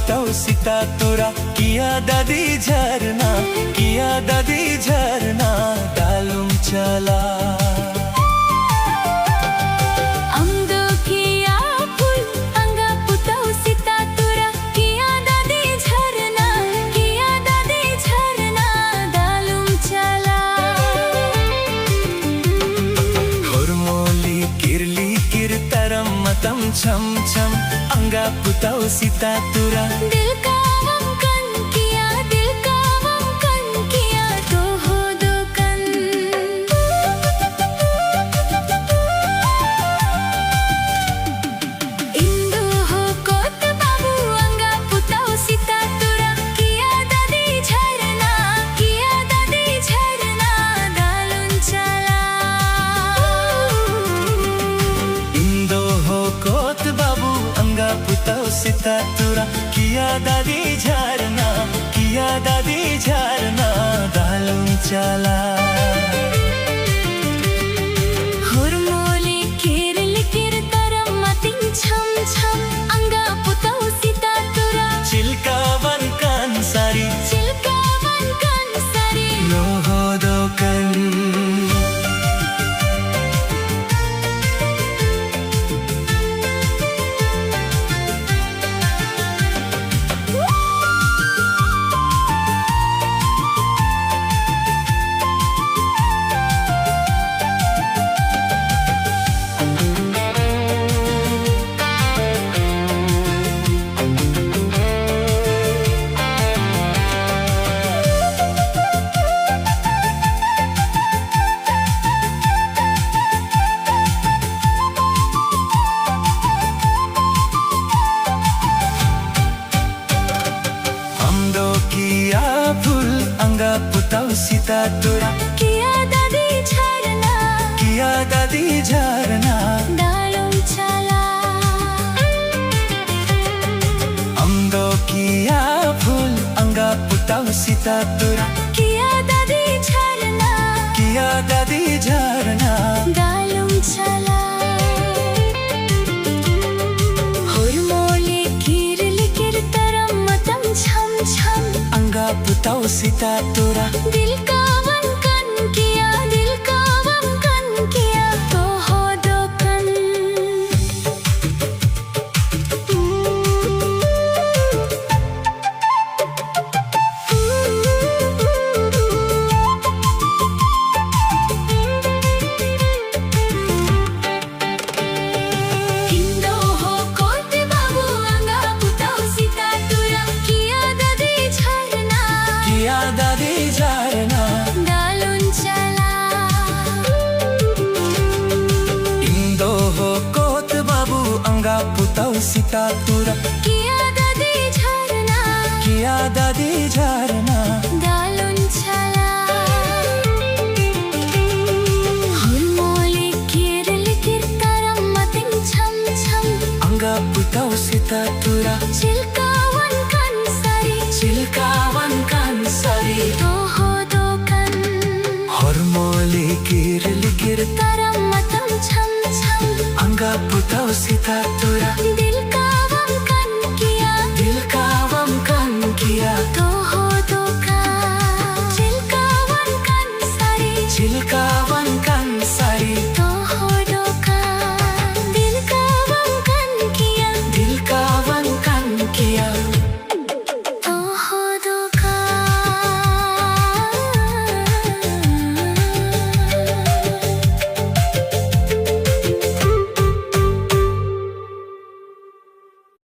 पुताऊ सीता तुरा किया दादी झरना, किया दादी झरना डालूं चला। मतम छम छम अंगा पुताऊ सीता तुरा दिल का वंकन किया, दिल का वंकन किया तो हो दुकन। इंदु हो कोत बाबू अंगा पुताऊ सीता तुरा किया दादी झरना, किया दादी झरना डालूं चला। कोत बाबू अंगा पुताऊ सीता तुरा किया दादी झरना, किया दादी झरना डालूं चला। हुरमोली किरल किर तरम मतिं छम छम अंगा पुताऊ सीता तुरा चिल्का वनकन सारी, चिल्का वनकन सारी लोहो दोकन। किया फूल अंगा पुताऊ सीता तुरा किया दादी झरना, किया दादी झरना डालूं चला। अंगो किया फूल अंगा पुताऊ सीता तुरा किया दादी झरना, किया दादी झरना डालूं चला। पुताऊ सीता तुरा दिल का वंकन किया, दिल का वंकन किया तो हो दुकन। इंदो हो कोत बाबू अंगा पुताऊ सीता तुरा किया दादी झरना, किया दादी झरना डालूं चला। इंदो हो कोत बाबू अंगा पुताऊ सीता तुरा किया दादी झरना, किया दादी झरना डालूं चला। हुरमोली किरल किर तरम मतिं छम छम अंगा पुताऊ सीता तुरा चिल्का वनकन सारी, चिल्का वनकन सारी तो हो दुकन। हुरमोली किरल किर तरम मतम छम छम अंगा पुताऊ सीता तुरा